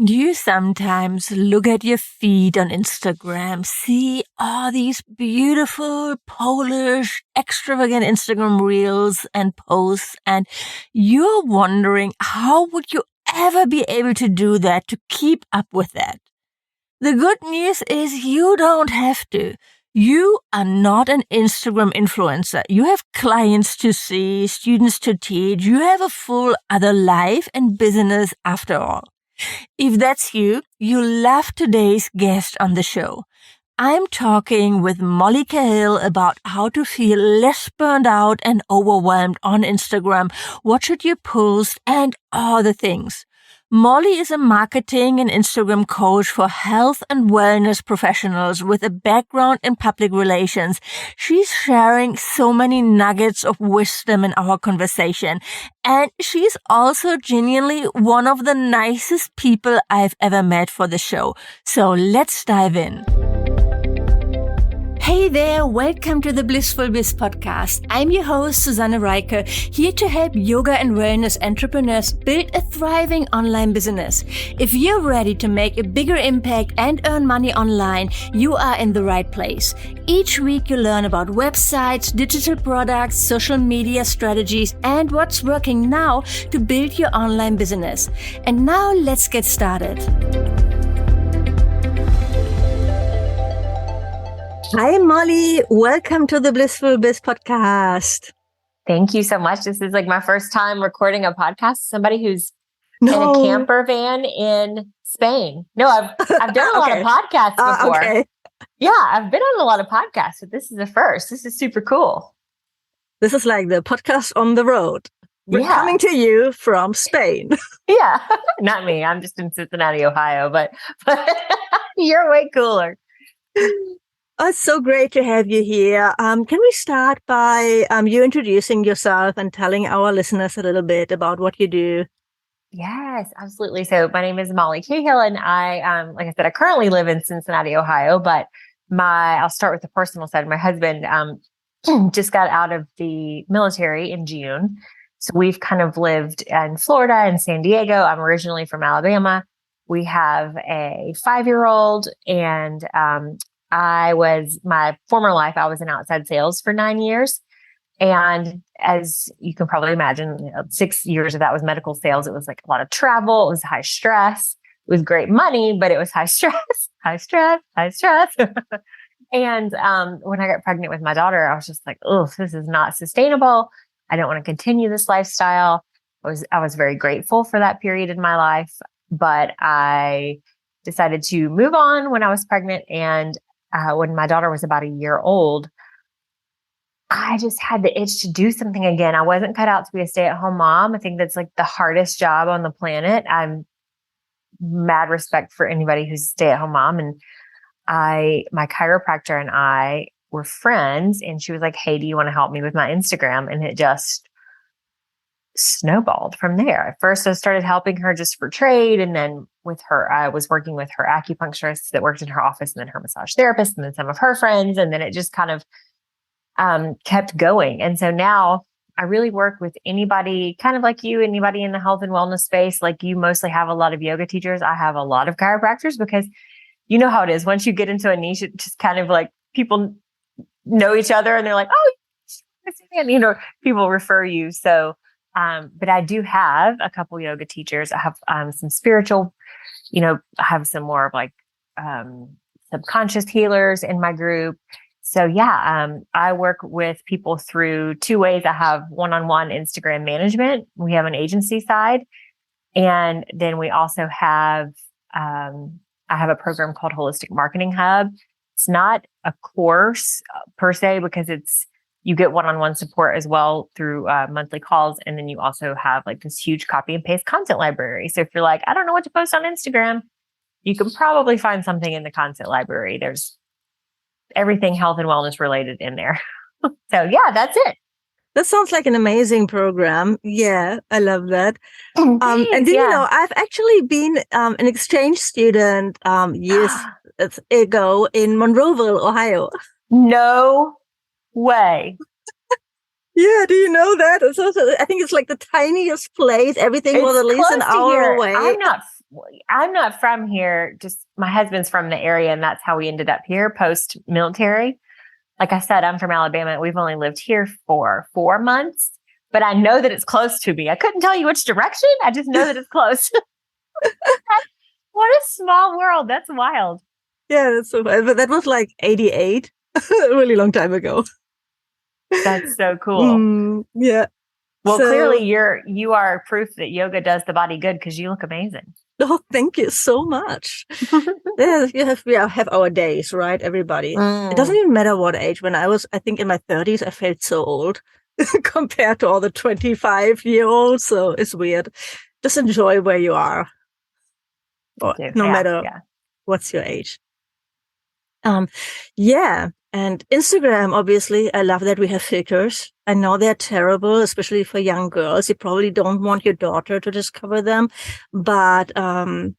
Do you sometimes look at your feed on Instagram, see all these beautiful, Polish, extravagant Instagram reels and posts, and you're wondering how would you ever be able to do that, to keep up with that? The good news is you don't have to. You are not an Instagram influencer. You have clients to see, students to teach. You have a full other life and business after all. If that's you, you'll love today's guest on the show. I'm talking with Molly Cahill about how to feel less burned out and overwhelmed on Instagram. What should you post and all the things. Molly is a marketing and Instagram coach for health and wellness professionals with a background in public relations. She's sharing so many nuggets of wisdom in our conversation. And she's also genuinely one of the nicest people I've ever met for the show. So let's dive in. Hey there, welcome to the Blissful Biz podcast. I'm your host, Susanne Reike, here to help yoga and wellness entrepreneurs build a thriving online business. If you're ready to make a bigger impact and earn money online, you are in the right place. Each week you learn about websites, digital products, social media strategies, and what's working now to build your online business. And now let's get started. Hi, Molly. Welcome to the Blissful Biz podcast. Thank you so much. This is like my first time recording a podcast. Somebody who's in a camper van in Spain. No, I've done a lot of podcasts before. Okay. Yeah, I've been on a lot of podcasts, but this is the first. This is super cool. This is like the podcast on the road. We're coming to you from Spain. Yeah, not me. I'm just in Cincinnati, Ohio, but you're way cooler. Oh, it's so great to have you here. Can we start by you introducing yourself and telling our listeners a little bit about what you do? Yes, absolutely. So my name is Molly Cahill, and I, like I said, I currently live in Cincinnati, Ohio, but I'll start with the personal side. My husband just got out of the military in June. So we've kind of lived in Florida and San Diego. I'm originally from Alabama. We have a 5-year-old, and my former life, I was in outside sales for 9 years. And as you can probably imagine, 6 years of that was medical sales. It was like a lot of travel. It was high stress. It was great money, but it was high stress, high stress, high stress. And when I got pregnant with my daughter, I was just like, oh, this is not sustainable. I don't want to continue this lifestyle. I was very grateful for that period in my life, but I decided to move on when I was pregnant. And when my daughter was about a year old, I just had the itch to do something again. I wasn't cut out to be a stay-at-home mom. I think that's like the hardest job on the planet. I'm mad respect for anybody who's a stay-at-home mom. And my chiropractor and I were friends, and she was like, hey, do you want to help me with my Instagram? And it just snowballed from there. At first, I started helping her just for trade. And then with her, I was working with her acupuncturist that worked in her office, and then her massage therapist, and then some of her friends. And then it just kind of kept going. And so now I really work with anybody kind of like you, anybody in the health and wellness space. Like you mostly have a lot of yoga teachers. I have a lot of chiropractors, because you know how it is. Once you get into a niche, it just kind of like people know each other, and they're like, oh, and, you know, people refer you. So but I do have a couple yoga teachers. I have some spiritual, I have some more of like subconscious healers in my group. So yeah, I work with people through 2 ways. I have one-on-one Instagram management. We have an agency side. And then we also have, I have a program called Holistic Marketing Hub. It's not a course per se, because you get one-on-one support as well through monthly calls. And then you also have like this huge copy and paste content library. So if you're like, I don't know what to post on Instagram, you can probably find something in the content library. There's everything health and wellness related in there. So yeah, that's it. That sounds like an amazing program. Yeah, I love that. And did you know, I've actually been an exchange student years ago in Monroeville, Ohio. No way. Yeah, do you know that? I think it's like the tiniest place. Everything was at least an hour away. I'm not from here. Just my husband's from the area, and that's how we ended up here post military. Like I said, I'm from Alabama. We've only lived here for 4 months, but I know that it's close to me. I couldn't tell you which direction. I just know that it's close. What a small world. That's wild. Yeah, that's so funny. But that was like 88, a really long time ago. That's so cool. Yeah. Well, clearly you are proof that yoga does the body good because you look amazing. Oh, thank you so much. Yeah, we have our days, right? Everybody. It doesn't even matter what age. When I think in my 30s, I felt so old compared to all the 25-year-olds. So it's weird. Just enjoy where you are. No matter what's your age. Yeah. And Instagram, obviously, I love that we have filters. I know they're terrible, especially for young girls. You probably don't want your daughter to discover them. But when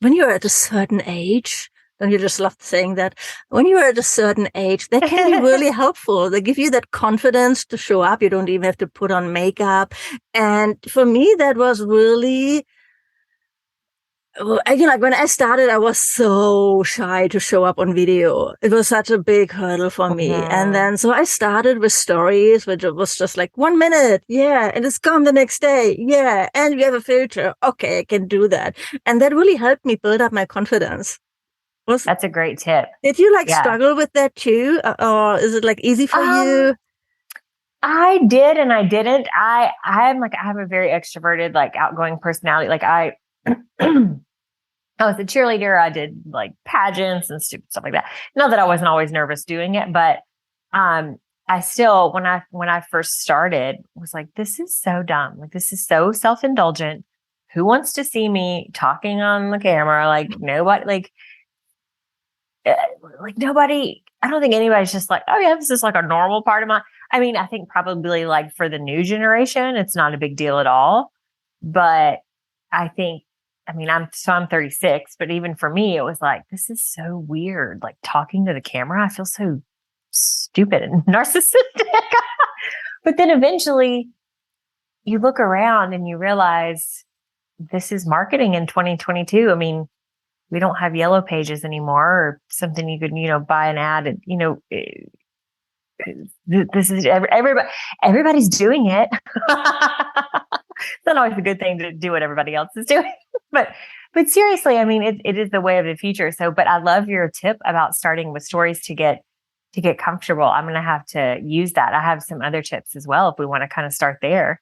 you're at a certain age, don't you just love saying that? When you're at a certain age, they can be really helpful. They give you that confidence to show up. You don't even have to put on makeup. And for me, that was really... like when I started, I was so shy to show up on video. It was such a big hurdle for me. And then, so I started with stories, which was just like 1 minute. Yeah. And it's gone the next day. Yeah. And we have a filter. Okay. I can do that. And that really helped me build up my confidence. That's a great tip. Did you struggle with that too? Or is it like easy for you? I did and I didn't. I have a very extroverted, like outgoing personality. Like I was a cheerleader. I did like pageants and stupid stuff like that. Not that I wasn't always nervous doing it, but I still, when I first started, was like, this is so dumb. Like, this is so self-indulgent. Who wants to see me talking on the camera? Like nobody, like nobody. I don't think anybody's just like, oh yeah, this is like a normal part of my. I mean, I think probably like for the new generation, it's not a big deal at all. But I think, I mean, I'm 36, but even for me, it was like, this is so weird. Like talking to the camera, I feel so stupid and narcissistic. But then eventually you look around and you realize this is marketing in 2022. I mean, we don't have yellow pages anymore or something you could, buy an ad and, this is everybody's doing it. It's not always a good thing to do what everybody else is doing, but seriously, I mean, it is the way of the future. So, but I love your tip about starting with stories to get comfortable. I'm going to have to use that. I have some other tips as well if we want to kind of start there.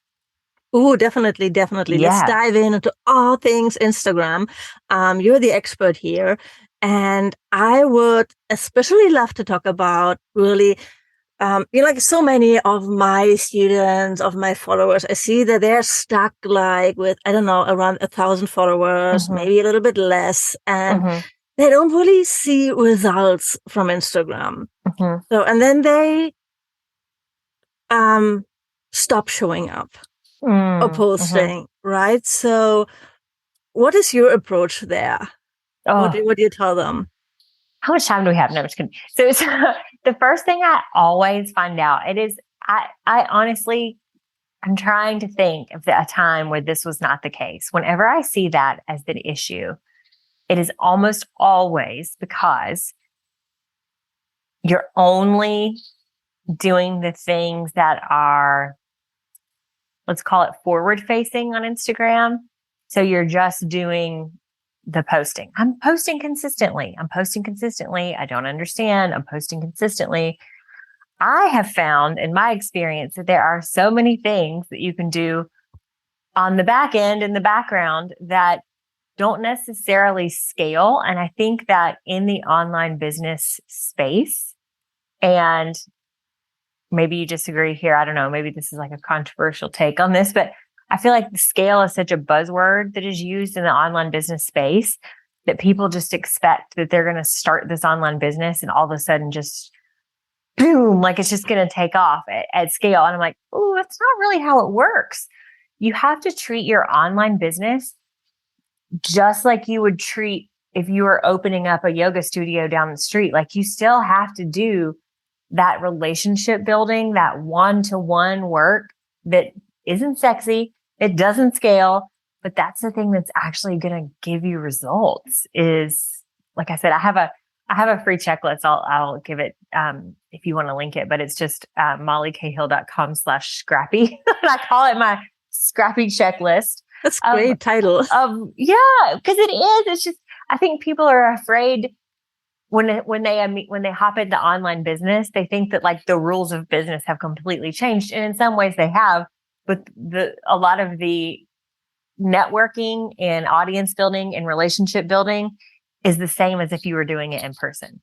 Oh, definitely. Yeah. Let's dive into all things Instagram. You're the expert here. And I would especially love to talk about really, like so many of my students, of my followers, I see that they're stuck like with, I don't know, around 1,000 followers, maybe a little bit less. And they don't really see results from Instagram. So, and then they, stop showing up. Or posting, right? So what is your approach there? What do you tell them? How much time do we have? No, I'm just kidding. So the first thing I always find out, it is, I honestly, I'm trying to think of a time where this was not the case. Whenever I see that as the issue, it is almost always because you're only doing the things that are, let's call it forward facing on Instagram. So you're just doing the posting. I'm posting consistently. I don't understand. I'm posting consistently. I have found in my experience that there are so many things that you can do on the back end in the background that don't necessarily scale. And I think that in the online business space, and maybe you disagree here. I don't know. Maybe this is like a controversial take on this, but I feel like the scale is such a buzzword that is used in the online business space that people just expect that they're going to start this online business and all of a sudden just boom, like it's just going to take off at scale. And I'm like, oh, that's not really how it works. You have to treat your online business just like you would treat if you were opening up a yoga studio down the street. Like you still have to do that relationship building, that one-to-one work that isn't sexy. It doesn't scale. but that's the thing that's actually going to give you results is, like I said, I have a free checklist. I'll give it, if you want to link it, but it's just, mollycahill.com/scrappy. I call it my scrappy checklist. That's a great title. Yeah, because it is. It's just, I think people are afraid when they hop into online business, they think that like the rules of business have completely changed. And in some ways they have, but a lot of the networking and audience building and relationship building is the same as if you were doing it in person.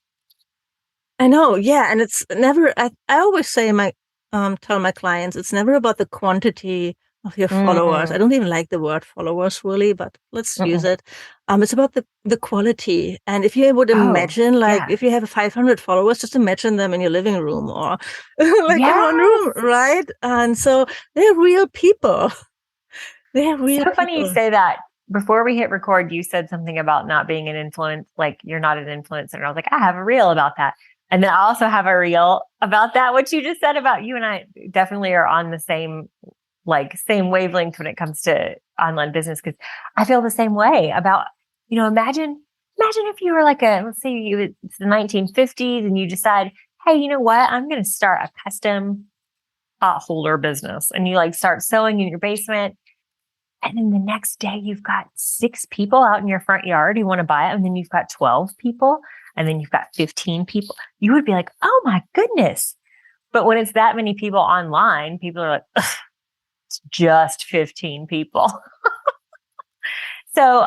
I know. Yeah. And it's never, I always say tell my clients, it's never about the quantity of your followers. I don't even like the word followers really, but let's use it. It's about the quality. And if you would imagine, if you have 500 followers, just imagine them in your living room or like in one room, right? And so they're real people. They're real people. So funny you say that. Before we hit record, you said something about not being an influence, like you're not an influencer. And I was like, I have a reel about that. And then I also have a reel about that. What you just said about you and I definitely are on the same wavelength when it comes to online business. Cause I feel the same way about, imagine if you were like let's say it's the 1950s and you decide, hey, you know what? I'm going to start a custom pot holder business. And you like start sewing in your basement. And then the next day you've got 6 people out in your front yard who want to buy it. And then you've got 12 people and then you've got 15 people. You would be like, oh my goodness. But when it's that many people online, people are like, it's just 15 people. So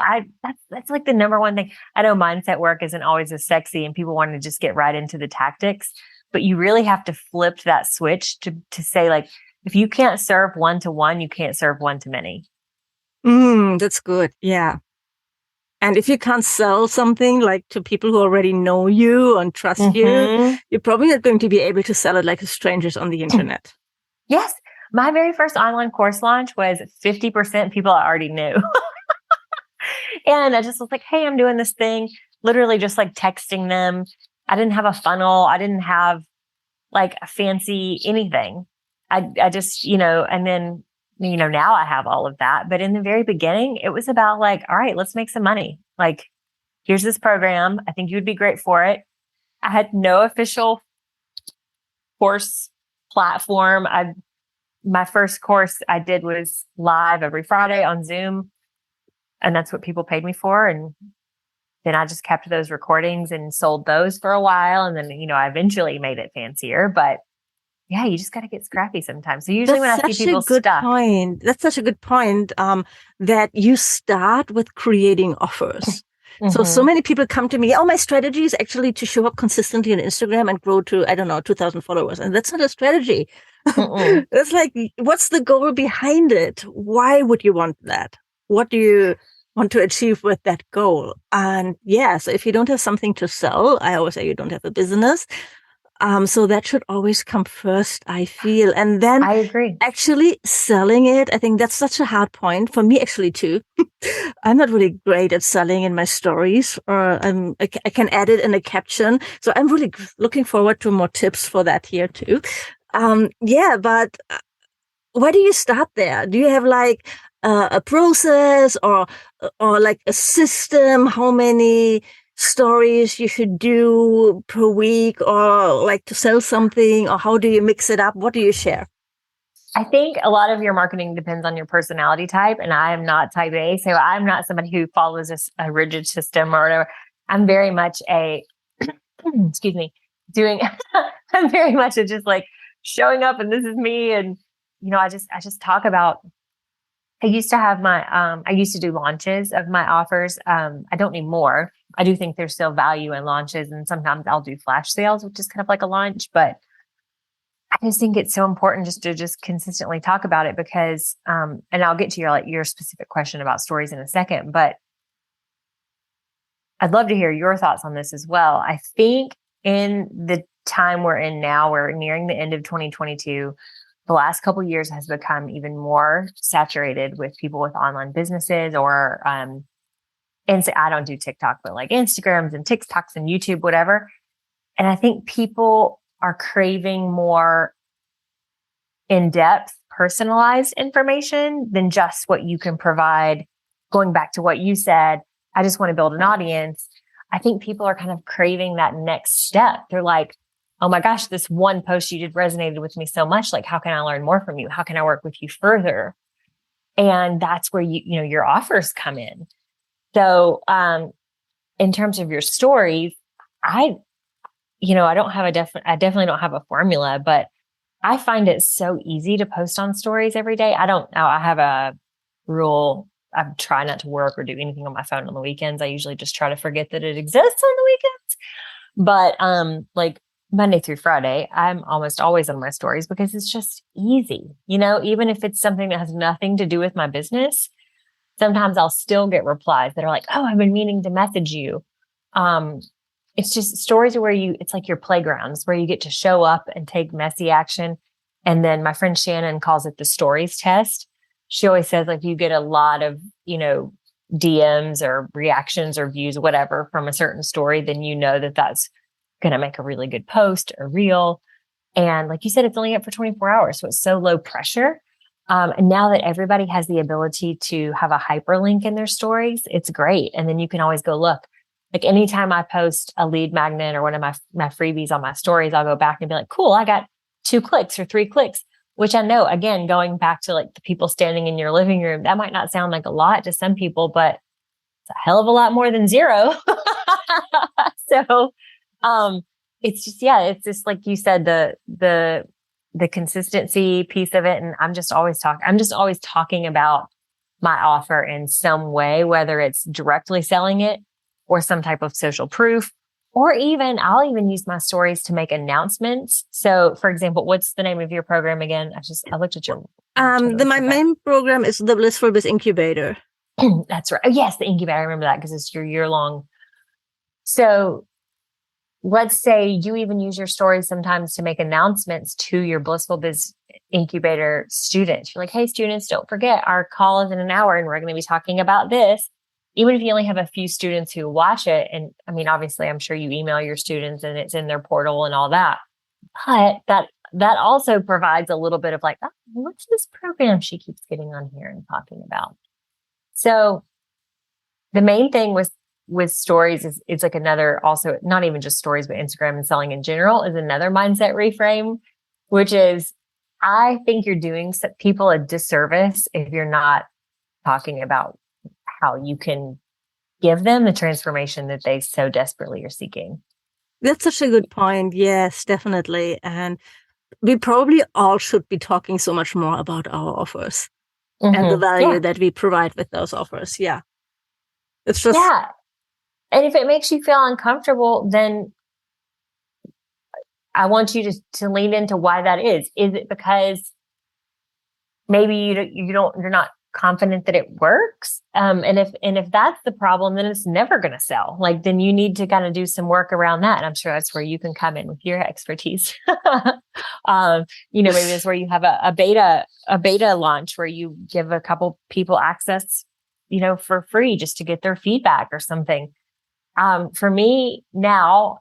that's like the number one thing. I know mindset work isn't always as sexy and people want to just get right into the tactics, but you really have to flip that switch to say like, if you can't serve one-to-one, you can't serve one-to-many. That's good. Yeah. And if you can't sell something like to people who already know you and trust you, you're probably not going to be able to sell it like to strangers on the internet. Yes. My very first online course launch was 50% people I already knew. And I just was like, hey, I'm doing this thing, literally just like texting them. I didn't have a funnel. I didn't have like a fancy anything. I just, and then, now I have all of that. But in the very beginning, it was about like, all right, let's make some money. Like, here's this program. I think you would be great for it. I had no official course platform. My first course I did was live every Friday on Zoom. And that's what people paid me for. And then I just kept those recordings and sold those for a while. And then, I eventually made it fancier, but yeah, you just got to get scrappy sometimes. So usually when I see people stuck. That's such a good point. That you start with creating offers. So many people come to me, my strategy is actually to show up consistently on Instagram and grow to, 2,000 followers. And that's not a strategy. It's like, what's the goal behind it? Why would you want that? What do you want to achieve with that goal? And so if you don't have something to sell, I always say you don't have a business. So that should always come first, I feel. And then I agree. Actually selling it, I think that's such a hard point for me actually too. I'm not really great at selling in my stories, or I can add it in a caption. So I'm really looking forward to more tips for that here too. But where do you start there? Do you have like a process or like a system? How many stories you should do per week, or like to sell something, or how do you mix it up? What do you share? I think a lot of your marketing depends on your personality type, and I am not type A. So I'm not somebody who follows a rigid system or whatever. I'm very much I'm very much just like showing up and this is me. And, I just talk about, I used to do launches of my offers. I don't need more. I do think there's still value in launches, and sometimes I'll do flash sales, which is kind of like a launch, but I just think it's so important just to consistently talk about it because, and I'll get to your specific question about stories in a second, but I'd love to hear your thoughts on this as well. I think in the time we're in now, we're nearing the end of 2022. The last couple of years has become even more saturated with people with online businesses or, and I don't do TikTok, but like Instagrams and TikToks and YouTube, whatever. And I think people are craving more in-depth, personalized information than just what you can provide going back to what you said, I just want to build an audience. I think people are kind of craving that next step. They're like, oh my gosh, this one post you did resonated with me so much. Like, how can I learn more from you? How can I work with you further? And that's where your offers come in. So, in terms of your stories, I definitely don't have a formula, but I find it so easy to post on stories every day. I have a rule. I try not to work or do anything on my phone on the weekends. I usually just try to forget that it exists on the weekends. But, like Monday through Friday, I'm almost always on my stories because it's just easy. Even if it's something that has nothing to do with my business, sometimes I'll still get replies that are like, oh, I've been meaning to message you. It's just stories where it's like your playgrounds where you get to show up and take messy action. And then my friend Shannon calls it the stories test. She always says, like, you get a lot of, DMs or reactions or views, whatever, from a certain story, then that's going to make a really good post or reel. And like you said, it's only up for 24 hours. So it's so low pressure. And now that everybody has the ability to have a hyperlink in their stories, it's great. And then you can always go look. Like anytime I post a lead magnet or one of my freebies on my stories, I'll go back and be like, cool, I got 2 clicks or 3 clicks, which I know, again, going back to like the people standing in your living room, that might not sound like a lot to some people, but it's a hell of a lot more than 0. So, it's just like you said, the consistency piece of it. And I'm just always talking about my offer in some way, whether it's directly selling it or some type of social proof, or I'll even use my stories to make announcements. So for example, what's the name of your program again? I looked at your, my main program is the Blissful Biz Incubator. That's right. Oh, yes. The incubator. I remember that because it's your year-long. So let's say you even use your stories sometimes to make announcements to your Blissful Biz Incubator students. You're like, hey, students, don't forget our call is in an hour and we're going to be talking about this. Even if you only have a few students who watch it. And I mean, obviously, I'm sure you email your students and it's in their portal and all that. But that also provides a little bit of like, oh, what's this program she keeps getting on here and talking about? So the main thing with stories is like another, also not even just stories, but Instagram and selling in general is another mindset reframe, which is, I think you're doing people a disservice if you're not talking about how you can give them the transformation that they so desperately are seeking. That's such a good point. Yes, definitely. And we probably all should be talking so much more about our offers and the value that we provide with those offers. Yeah. It's just. Yeah. And if it makes you feel uncomfortable, then I want you to lean into why that is. Is it because maybe you're not confident that it works? And if that's the problem, then it's never going to sell. Like, then you need to kind of do some work around that. And I'm sure that's where you can come in with your expertise. Maybe that's where you have a beta launch where you give a couple people access, for free just to get their feedback or something. For me now,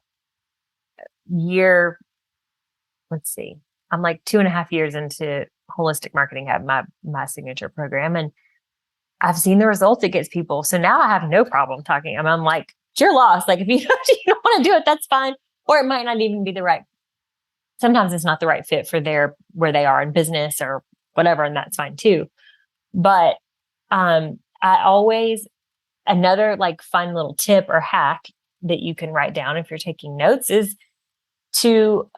I'm like 2.5 years into Holistic Marketing Hub, my signature program. And I've seen the results it gets people. So now I have no problem talking. I'm like, it's your loss. Like if you don't want to do it, that's fine. Or it might not even be sometimes it's not the right fit for where they are in business or whatever. And that's fine too. But, another like fun little tip or hack that you can write down if you're taking notes is to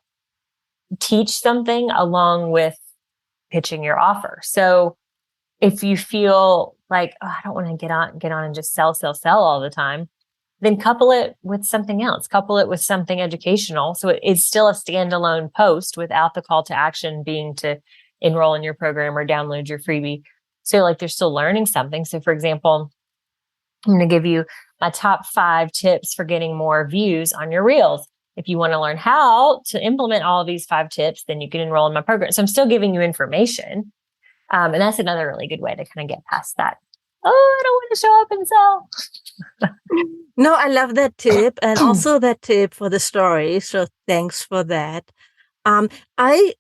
teach something along with pitching your offer. So if you feel like, oh, I don't want to get on and just sell all the time, then couple it with something else. Couple it with something educational. So it's still a standalone post without the call to action being to enroll in your program or download your freebie. So like they're still learning something. So for example, I'm going to give you my top 5 tips for getting more views on your reels. If you want to learn how to implement all of these 5 tips, then you can enroll in my program. So I'm still giving you information. And that's another really good way to kind of get past that. Oh, I don't want to show up and sell. No, I love that tip. And also that tip for the story. So thanks for that. I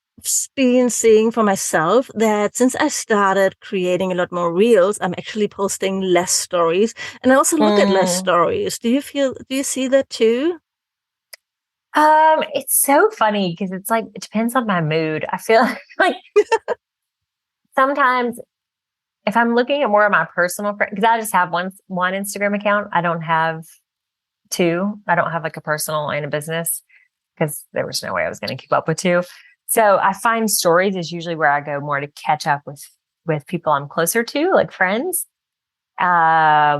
been seeing for myself that since I started creating a lot more reels, I'm actually posting less stories, and I also look at less stories. Do you see that too? It's so funny because it's like, it depends on my mood. I feel like sometimes if I'm looking at more of my personal friend, because I just have one Instagram account, I don't have two. I don't have like a personal and a business because there was no way I was going to keep up with two. So I find stories is usually where I go more to catch up with people I'm closer to, like friends. Yeah,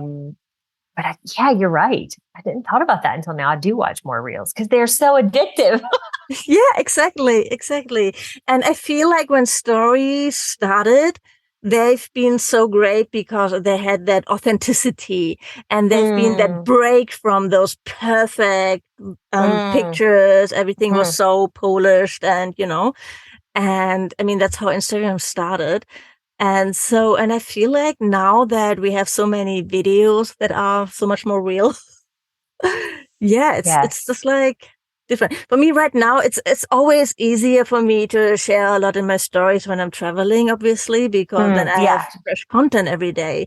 you're right. I didn't thought about that until now. I do watch more reels because they're so addictive. Yeah, exactly. And I feel like when stories started, they've been so great because they had that authenticity, and they've been that break from those perfect pictures. Everything was so polished, and and I mean, that's how Instagram started. And so, and I feel like now that we have so many videos that are so much more real, yeah, it's Yes. just like different. For me right now, it's always easier for me to share a lot in my stories when I'm traveling, obviously, because then I have Yeah. fresh content every day.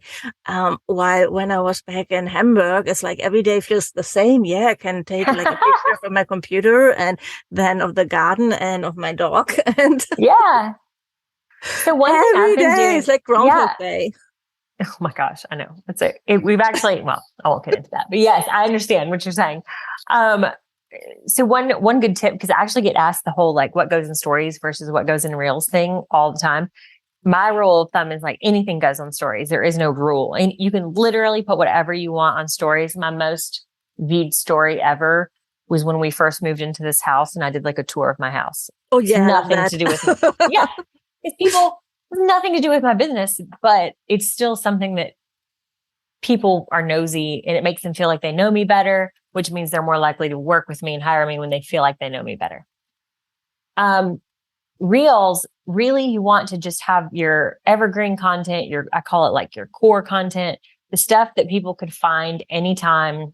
While when I was back in Hamburg, it's like every day feels the same. Yeah, I can take like a picture from my computer and then of the garden and of my dog, and Yeah. So one thing I've every been day doing, is like Groundhog yeah. Day. Oh my gosh, I know. That's it. We've actually, well, I won't get into that, but yes, I understand what you're saying. Um, so one good tip, because I actually get asked the whole like what goes in stories versus what goes in reels thing all the time. My rule of thumb is like anything goes on stories. There is no rule, and you can literally put whatever you want on stories. My most viewed story ever was when we first moved into this house, and I did like a tour of my house. Oh It's yeah, I love nothing that. to do with me. Yeah, it's people. It's nothing to do with my business, but it's still something that people are nosy, and it makes them feel like they know me better, which means they're more likely to work with me and hire me when they feel like they know me better. Um, Reels, really, you want to just have your evergreen content, I call it like your core content, the stuff that people could find anytime.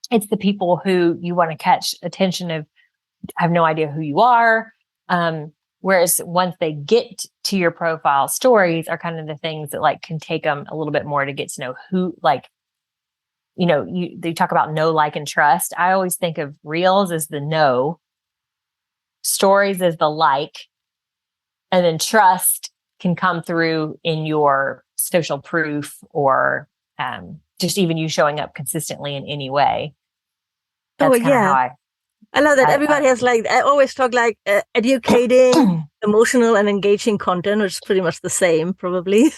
It's the people who you want to catch attention of, have no idea who you are. Whereas once they get to your profile, stories are kind of the things that like can take them a little bit more to get to know who, like, they talk about know, like, and trust. I always think of reels as the know, stories as the like, and then trust can come through in your social proof or just even you showing up consistently in any way. Oh That's kind of how yeah. I love that. Everybody has like, I always talk like educating, emotional and engaging content, which is pretty much the same, probably.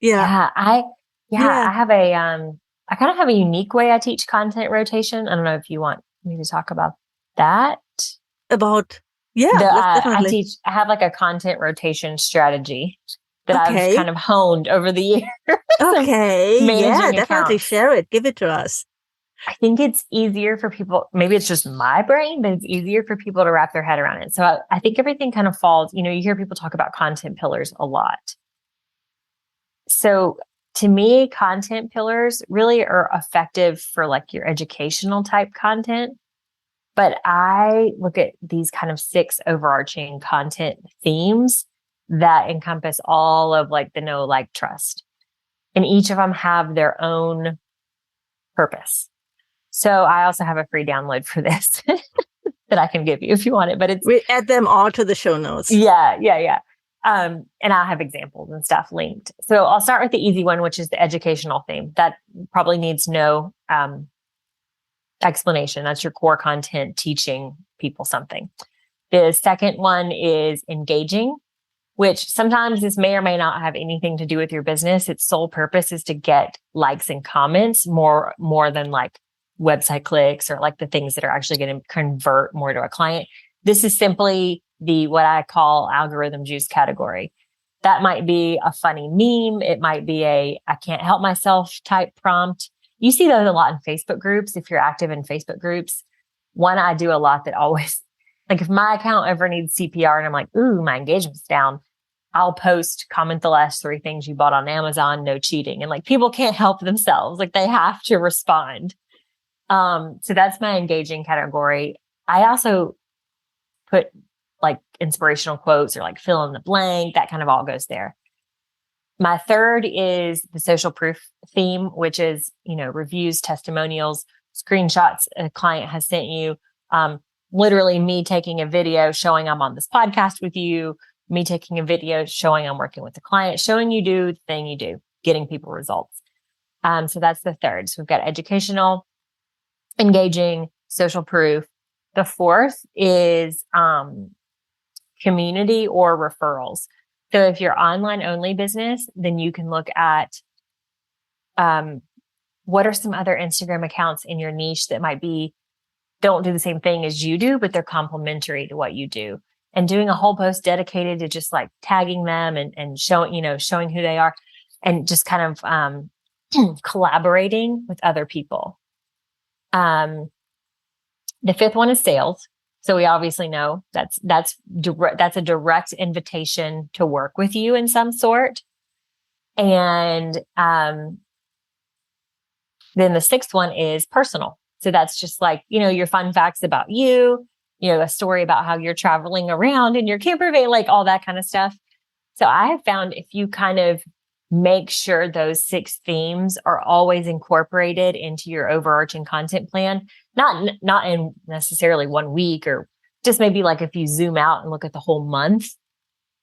Yeah. I have I kind of have a unique way I teach content rotation. I don't know if you want me to talk about that. About, yeah, let's definitely. I have like a content rotation strategy that I've Okay. kind of honed over the years. Okay. Yeah, Managing definitely accounts. share it. Give it to us. I think it's easier for people. Maybe it's just my brain, but it's easier for people to wrap their head around it. So I think everything kind of falls, you hear people talk about content pillars a lot. So to me, content pillars really are effective for like your educational type content. But I look at these kind of 6 overarching content themes that encompass all of like the know, like, trust. And each of them have their own purpose. So I also have a free download for this that I can give you if you want it, but We add them all to the show notes. Yeah. And I'll have examples and stuff linked. So I'll start with the easy one, which is the educational theme. That probably needs no explanation. That's your core content, teaching people something. The second one is engaging, which sometimes this may or may not have anything to do with your business. Its sole purpose is to get likes and comments more than like website clicks or like the things that are actually going to convert more to a client. This is simply the what I call algorithm juice category. That might be a funny meme. It might be I can't help myself type prompt. You see those a lot in Facebook groups. If you're active in Facebook groups, one I do a lot that always, like if my account ever needs CPR and I'm like, ooh, my engagement's down, I'll comment the last 3 things you bought on Amazon, no cheating. And like people can't help themselves. Like they have to respond. So that's my engaging category. I also put like inspirational quotes or like fill in the blank. That kind of all goes there. My third is the social proof theme, which is, reviews, testimonials, screenshots a client has sent you. Literally me taking a video showing I'm on this podcast with you, me taking a video showing I'm working with the client, showing you do the thing you do, getting people results. So that's the third. So we've got educational, engaging, social proof. The fourth is community or referrals. So if you're online only business, then you can look at what are some other Instagram accounts in your niche that don't do the same thing as you do, but they're complementary to what you do. And doing a whole post dedicated to just like tagging them and showing who they are and just kind of collaborating with other people. The fifth one is sales. So we obviously know that's a direct invitation to work with you in some sort. And then the sixth one is personal. So that's just like, your fun facts about you, a story about how you're traveling around in your camper van, like all that kind of stuff. So I have found if you kind of make sure those 6 themes are always incorporated into your overarching content plan, not in necessarily 1 week, or just maybe like if you zoom out and look at the whole month,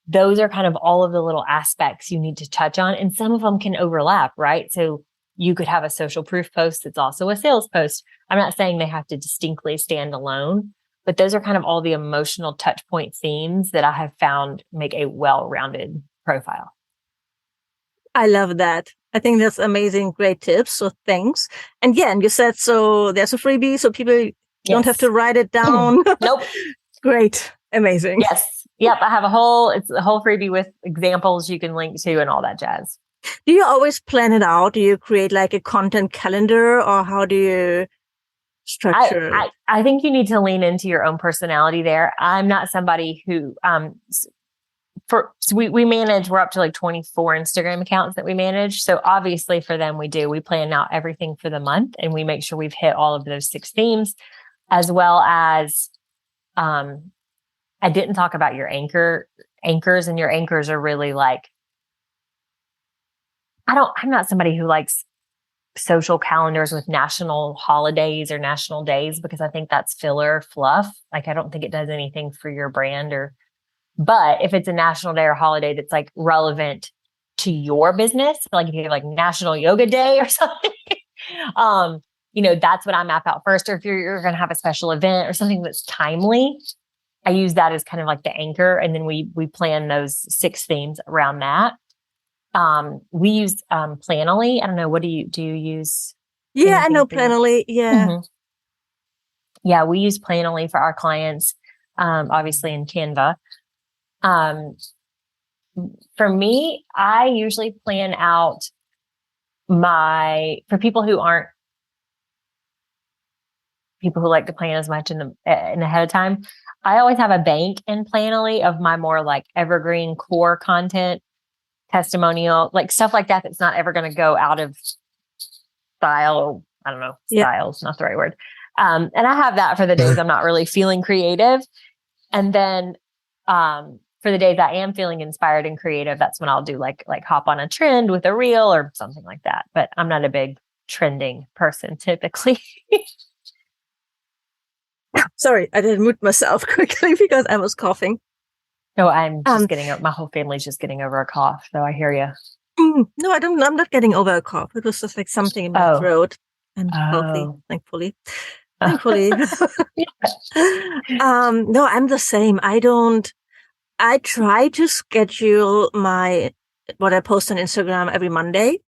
those are kind of all of the little aspects you need to touch on. And some of them can overlap, right? So you could have a social proof post that's also a sales post. I'm not saying they have to distinctly stand alone, but those are kind of all the emotional touch point themes that I have found make a well-rounded profile. I love that. I think that's amazing. Great tips. So thanks. And yeah, and you said, so there's a freebie, so people don't have to write it down. Nope. Great. Amazing. Yes. Yep. I have a whole freebie with examples you can link to and all that jazz. Do you always plan it out? Do you create like a content calendar, or how do you structure? I think you need to lean into your own personality there. I'm not somebody who, we manage, we're up to like 24 Instagram accounts that we manage. So obviously for them, we plan out everything for the month and we make sure we've hit all of those 6 themes, as well as, I didn't talk about your anchors, and your anchors are really like, I'm not somebody who likes social calendars with national holidays or national days, because I think that's filler fluff. Like, I don't think it does anything for your brand but if it's a national day or holiday that's like relevant to your business, like if you have like National Yoga Day or something, that's what I map out first. Or if you're going to have a special event or something that's timely, I use that as kind of like the anchor. And then we plan those 6 themes around that. We use Planoly. I don't know. What do you use? Yeah, I know Planoly. Yeah. Mm-hmm. Yeah, we use Planoly for our clients, obviously in Canva. For me, I usually plan out for people who aren't people who like to plan as much in ahead of time. I always have a bank in Planoly of my more like evergreen core content, testimonial, like stuff like that. That's not ever going to go out of style. I don't know. Style's not the right word. And I have that for the days I'm not really feeling creative. And then, for the days I am feeling inspired and creative, that's when I'll do like hop on a trend with a reel or something like that. But I'm not a big trending person typically. Sorry, I didn't mute myself quickly because I was coughing. No, I'm just my whole family's just getting over a cough. So I hear you. No, I'm not getting over a cough. It was just like something in my throat. I'm healthy, thankfully. Thankfully. No, I'm the same. I try to schedule what I post on Instagram every Monday.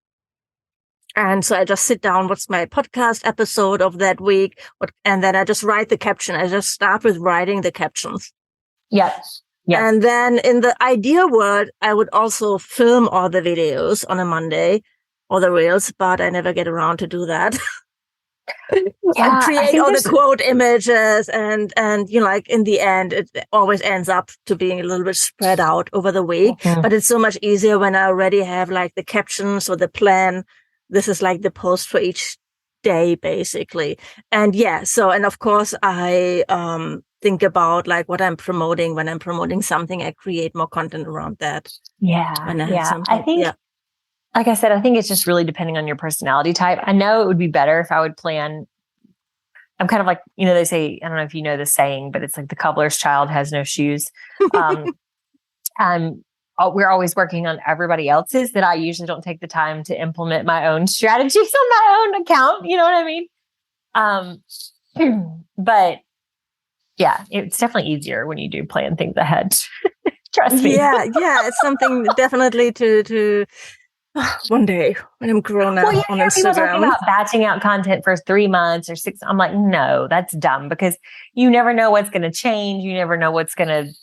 And so I just sit down, what's my podcast episode of that week? And then I just write the caption. I just start with writing the captions. Yes. Yeah. And then in the ideal world, I would also film all the videos on a Monday or the reels, but I never get around to do that. And create all the quote images and like in the end, it always ends up to being a little bit spread out over the week, but it's so much easier when I already have like the captions or the plan. This is like the post for each day, basically. And yeah, and of course I think about like what I'm promoting. When I'm promoting something, I create more content around that. Yeah. When I have Yeah. something. I think, like I said, I think it's just really depending on your personality type. I know it would be better if I would plan. I'm kind of like, they say, I don't know if you know the saying, but it's like the cobbler's child has no shoes. Um, we're always working on everybody else's, that I usually don't take the time to implement my own strategies on my own account. You know what I mean? But yeah, it's definitely easier when you do plan things ahead. Trust me. Yeah. It's something definitely to one day when I'm grown up Well, you on hear people talking Instagram. about batching out content for 3 months or 6. I'm like, no, that's dumb, because you never know what's going to change. You never know what's going to,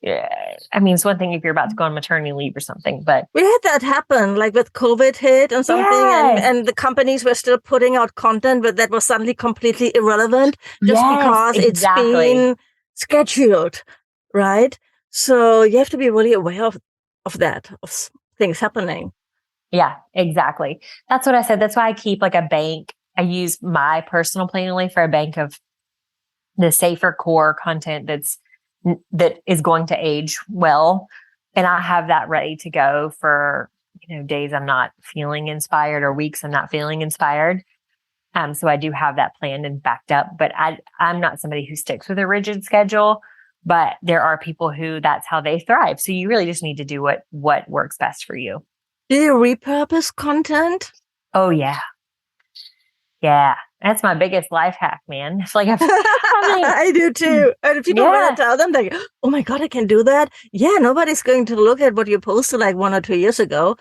I mean, it's one thing if you're about to go on maternity leave or something, but we had that happen, like with COVID hit and something, and the companies were still putting out content, but that was suddenly completely irrelevant just because it's been scheduled, right? So you have to be really aware of that, of things happening. Yeah, exactly. That's what I said. That's why I keep like a bank. I use my personal Planoly for a bank of the safer core content that is going to age well. And I have that ready to go for, days I'm not feeling inspired or weeks I'm not feeling inspired. So I do have that planned and backed up, but I'm not somebody who sticks with a rigid schedule, but there are people who that's how they thrive. So you really just need to do what works best for you. Do you repurpose content? Oh yeah. Yeah. That's my biggest life hack, man. It's like, I do too. And people want to tell them like, oh my God, I can do that. Yeah. Nobody's going to look at what you posted like 1 or 2 years ago.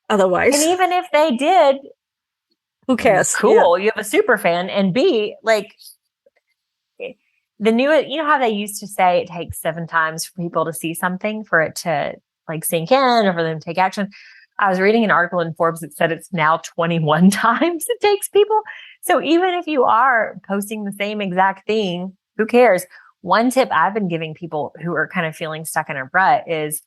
Otherwise. And even if they did, who cares? Cool. Yeah. You have a super fan. And B, like the new, how they used to say it takes 7 times for people to see something for it to like sink in or for them to take action. I was reading an article in Forbes that said it's now 21 times it takes people. So even if you are posting the same exact thing, who cares? One tip I've been giving people who are kind of feeling stuck in a rut is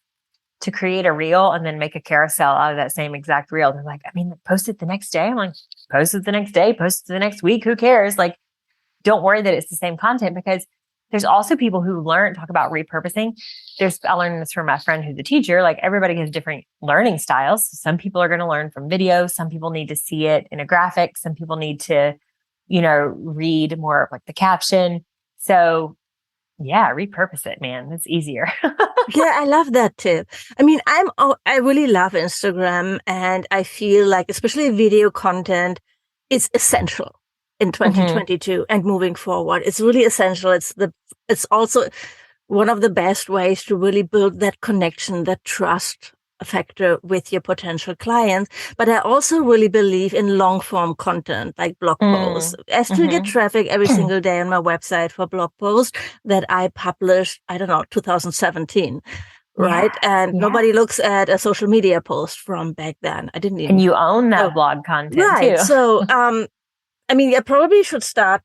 to create a reel and then make a carousel out of that same exact reel. They're like, I mean, post it the next day. I'm like, post it the next day, post it the next week. Who cares? Like, don't worry that it's the same content, because there's also people who talk about repurposing. I learned this from my friend who's a teacher. Like everybody has different learning styles. Some people are going to learn from video. Some people need to see it in a graphic. Some people need to, read more of like the caption. So yeah, repurpose it, man. It's easier. Yeah, I love that tip. I mean, I really love Instagram, and I feel like especially video content is essential in 2022 and moving forward. It's really essential. It's also one of the best ways to really build that connection, that trust factor with your potential clients. But I also really believe in long form content like blog posts. I still get traffic every single day on my website for blog posts that I published, 2017. Right. And nobody looks at a social media post from back then. I didn't even. And you own that blog content right. too. So, I mean, I probably should start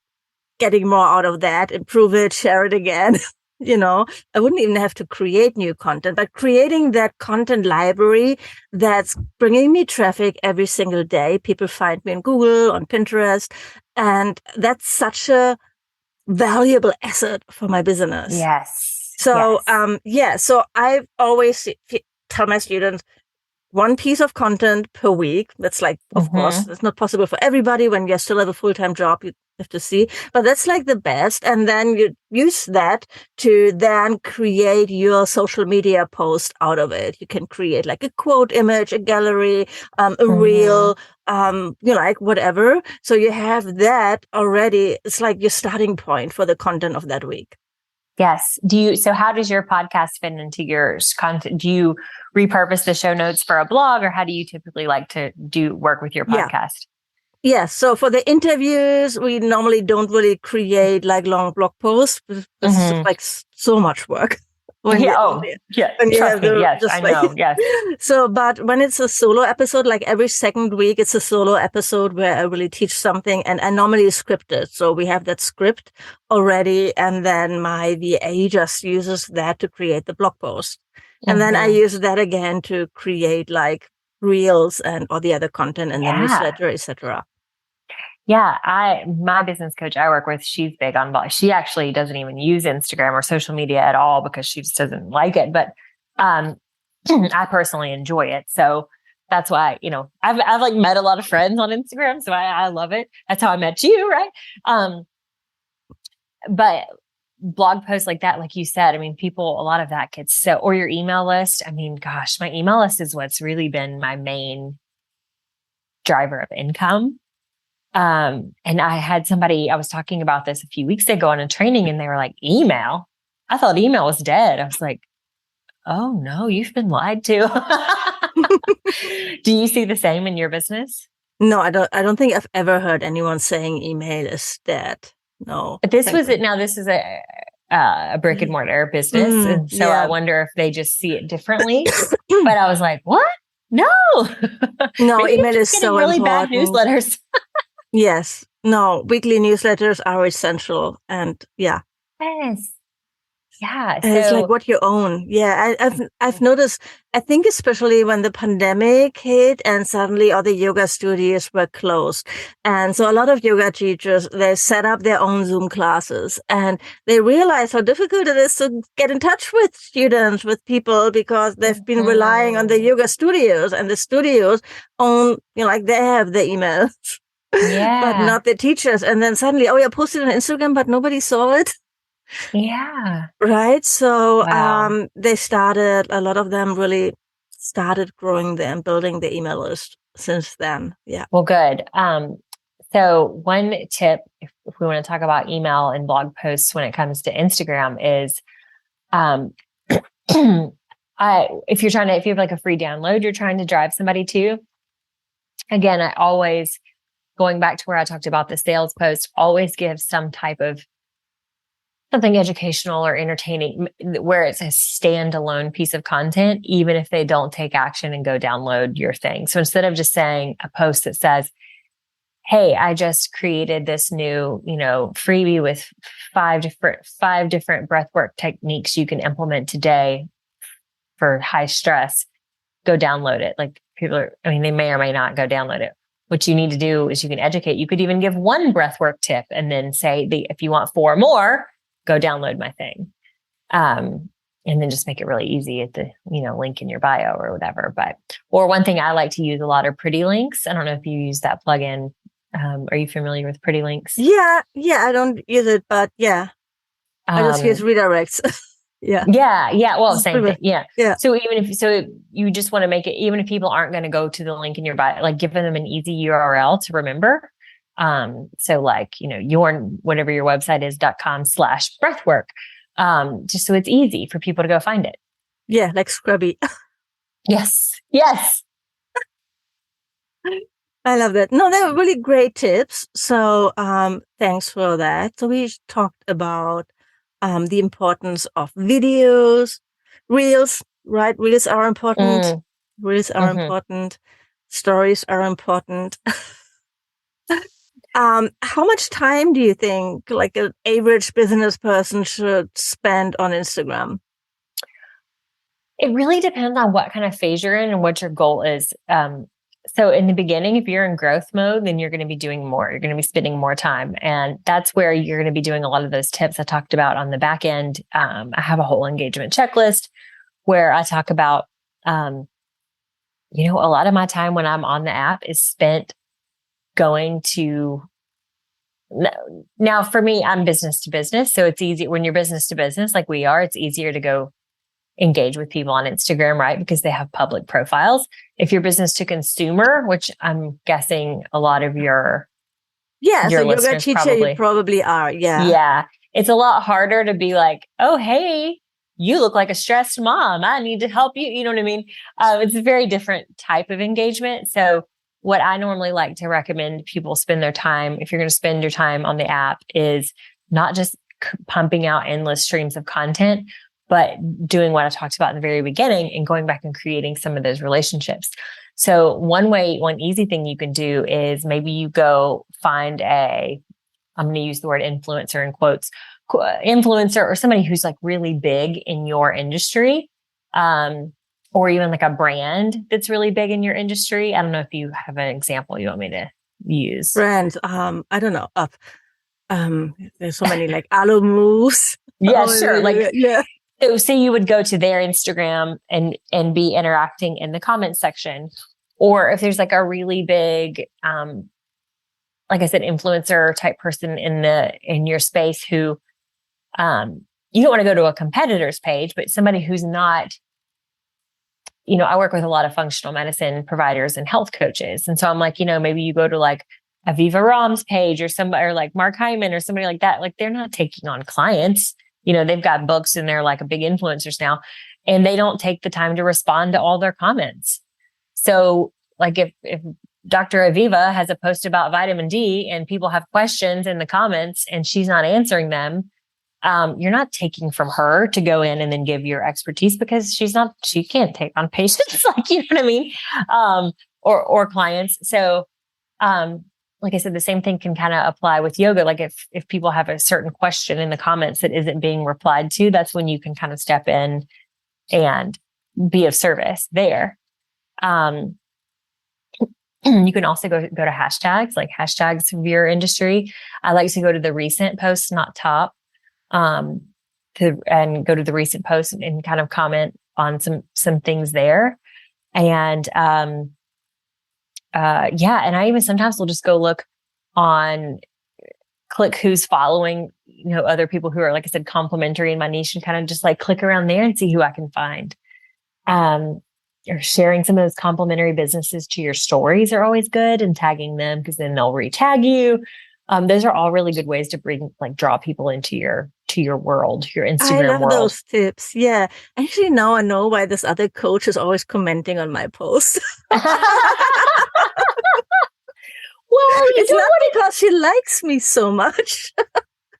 getting more out of that, improve it, share it again. I wouldn't even have to create new content, but creating that content library that's bringing me traffic every single day. People find me on Google, on Pinterest, and that's such a valuable asset for my business. Yes. So, so I always tell my students, 1 piece of content per week. That's like, of course, it's not possible for everybody when you still have a full-time job. You have to see, but that's like the best. And then you use that to then create your social media post out of it. You can create like a quote image, a gallery, a reel, like whatever. So you have that already. It's like your starting point for the content of that week. Yes. So how does your podcast fit into your content? Do you repurpose the show notes for a blog, or how do you typically like to work with your podcast? Yes. So for the interviews, we normally don't really create like long blog posts. This is like so much work. Trust me. Yes, I know. Yes. So, but when it's a solo episode, like every second week, it's a solo episode where I really teach something, and I normally script it. So we have that script already, and then my VA just uses that to create the blog post. And then I use that again to create like reels and all the other content in the newsletter, etc. Yeah, my business coach I work with, she's big on blog. She actually doesn't even use Instagram or social media at all because she just doesn't like it. But um, I personally enjoy it. So that's why, I've like met a lot of friends on Instagram. So I love it. That's how I met you, right? But blog posts like that, like you said, I mean, people, a lot of that gets so, or your email list. I mean, gosh, my email list is what's really been my main driver of income. And I had somebody, I was talking about this a few weeks ago on a training, and they were like, email? I thought email was dead. I was like, oh no, you've been lied to. Do you see the same in your business? No, I don't think I've ever heard anyone saying email is dead. No. But this was it. Now this is a brick and mortar business. And so I wonder if they just see it differently. But I was like, what? No. No, email is so really important. Bad newsletters. Yes. No, weekly newsletters are essential. And yeah. Yes. Yeah. And it's like what you own. Yeah. I've noticed, I think especially when the pandemic hit and suddenly all the yoga studios were closed. And so a lot of yoga teachers, they set up their own Zoom classes and they realize how difficult it is to get in touch with students, with people, because they've been relying on the yoga studios, and the studios own, like they have the emails. Yeah. But not the teachers. And then suddenly, I posted on Instagram, but nobody saw it. Yeah. Right. So, wow. they started, a lot of them really started growing and building the email list since then. Yeah. Well, good. So one tip, if we want to talk about email and blog posts when it comes to Instagram is, if you have like a free download, you're trying to drive somebody to, again, I always, going back to where I talked about the sales post, always give some type of something educational or entertaining where it's a standalone piece of content, even if they don't take action and go download your thing. So instead of just saying a post that says, hey, I just created this new, freebie with five different breathwork techniques you can implement today for high stress, go download it. Like they may or may not go download it. What you need to do is you can educate. You could even give one breathwork tip and then say, if you want 4 more, go download my thing. And then just make it really easy at the, link in your bio or whatever. Or one thing I like to use a lot are pretty links. I don't know if you use that plugin. Are you familiar with pretty links? Yeah. I don't use it, but yeah, I just use redirects. Yeah. Well, same thing. Yeah. So So you just want to make it, even if people aren't going to go to the link in your bio, like giving them an easy URL to remember. So like, your, whatever your website is, .com/breathwork. Just so it's easy for people to go find it. Yeah. Like Scrubby. Yes. I love that. No, they were really great tips. So, thanks for that. So we talked about, the importance of videos, reels, right? Reels are important. Reels are important. Stories are important. How much time do you think like an average business person should spend on Instagram? It really depends on what kind of phase you're in and what your goal is. So in the beginning, if you're in growth mode, then you're going to be doing more. You're going to be spending more time. And that's where you're going to be doing a lot of those tips I talked about on the back end. I have a whole engagement checklist where I talk about, a lot of my time when I'm on the app is spent going to, now for me, I'm business to business. So it's easy when you're business to business, like we are, it's easier to go engage with people on Instagram, right? Because they have public profiles. If you're business to consumer, which I'm guessing a lot of your so yoga teacher, you probably are. Yeah. It's a lot harder to be like, oh, hey, you look like a stressed mom. I need to help you. You know what I mean? It's a very different type of engagement. So what I normally like to recommend people spend their time, if you're going to spend your time on the app, is not just pumping out endless streams of content, but doing what I talked about in the very beginning and going back and creating some of those relationships. So one easy thing you can do is maybe you go find I'm going to use the word influencer in quotes, influencer or somebody who's like really big in your industry, or even like a brand that's really big in your industry. I don't know if you have an example you want me to use? Brands, I don't know. There's so many like aloe mousse. Yeah, sure. Like, yeah. So say you would go to their Instagram and be interacting in the comments section, or if there's like a really big, like I said, influencer type person in your space who, you don't want to go to a competitor's page, but somebody who's not, I work with a lot of functional medicine providers and health coaches. And so I'm like, maybe you go to like Aviva Rom's page or somebody, or like Mark Hyman or somebody like that. Like they're not taking on clients. They've got books and they're like a big influencers now, and they don't take the time to respond to all their comments. So like if Dr. Aviva has a post about vitamin D and people have questions in the comments and she's not answering them, you're not taking from her to go in and then give your expertise, because she can't take on patients, like, you know what I mean? Or clients. So, like I said, the same thing can kind of apply with yoga. Like if people have a certain question in the comments that isn't being replied to, that's when you can kind of step in and be of service there. You can also go to hashtags, like hashtags of your industry. I like to go to the recent posts, not top, and go to the recent posts and kind of comment on some things there. And, and I even sometimes will just go look click who's following, other people who are, like I said, complimentary in my niche, and kind of just like click around there and see who I can find. Or sharing some of those complimentary businesses to your stories are always good, and tagging them, because then they'll retag you. Those are all really good ways to draw people into your world, your Instagram I love world. those tips. Yeah. Actually, now I know why this other coach is always commenting on my posts. Well, it's not because she likes me so much.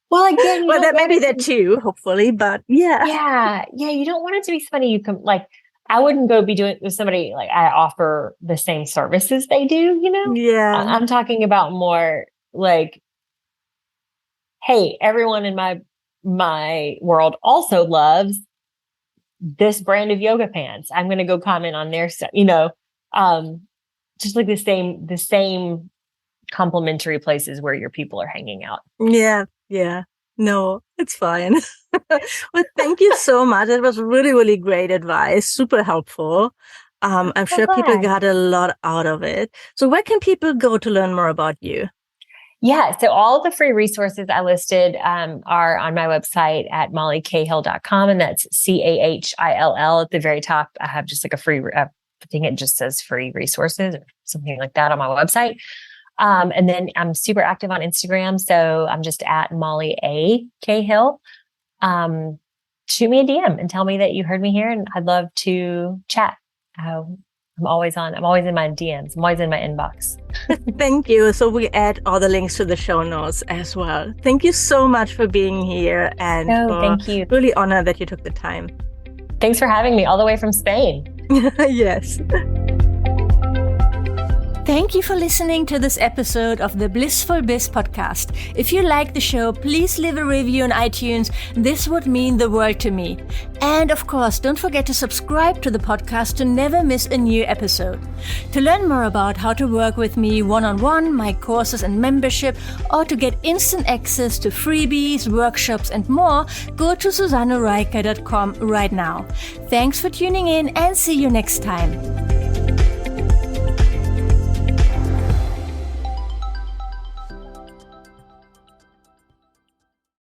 Well, again, maybe that too, hopefully, but yeah. Yeah. You don't want it to be somebody you can like. I wouldn't go be doing with somebody like I offer the same services they do, Yeah. I'm talking about more like, hey, everyone in my world also loves this brand of yoga pants. I'm going to go comment on their stuff, just like the same complimentary places where your people are hanging out. Yeah. No, it's fine. Well, thank you so much. It was really, really great advice. Super helpful. I'm sure people got a lot out of it. So where can people go to learn more about you? Yeah. So all of the free resources I listed are on my website at mollycahill.com. And that's CAHILL at the very top. I have just like a free, I think it just says free resources or something like that on my website. And then I'm super active on Instagram. So I'm just at Molly A. Cahill. Shoot me a DM and tell me that you heard me here, and I'd love to chat. I'm always in my DMs. I'm always in my inbox. Thank you. So we add all the links to the show notes as well. Thank you so much for being here. And thank you. Really honored that you took the time. Thanks for having me all the way from Spain. Yes. Thank you for listening to this episode of the Blissful Biz podcast. If you like the show, please leave a review on iTunes. This would mean the world to me. And of course, don't forget to subscribe to the podcast to never miss a new episode. To learn more about how to work with me one-on-one, my courses and membership, or to get instant access to freebies, workshops, and more, go to susannereiker.com right now. Thanks for tuning in, and see you next time.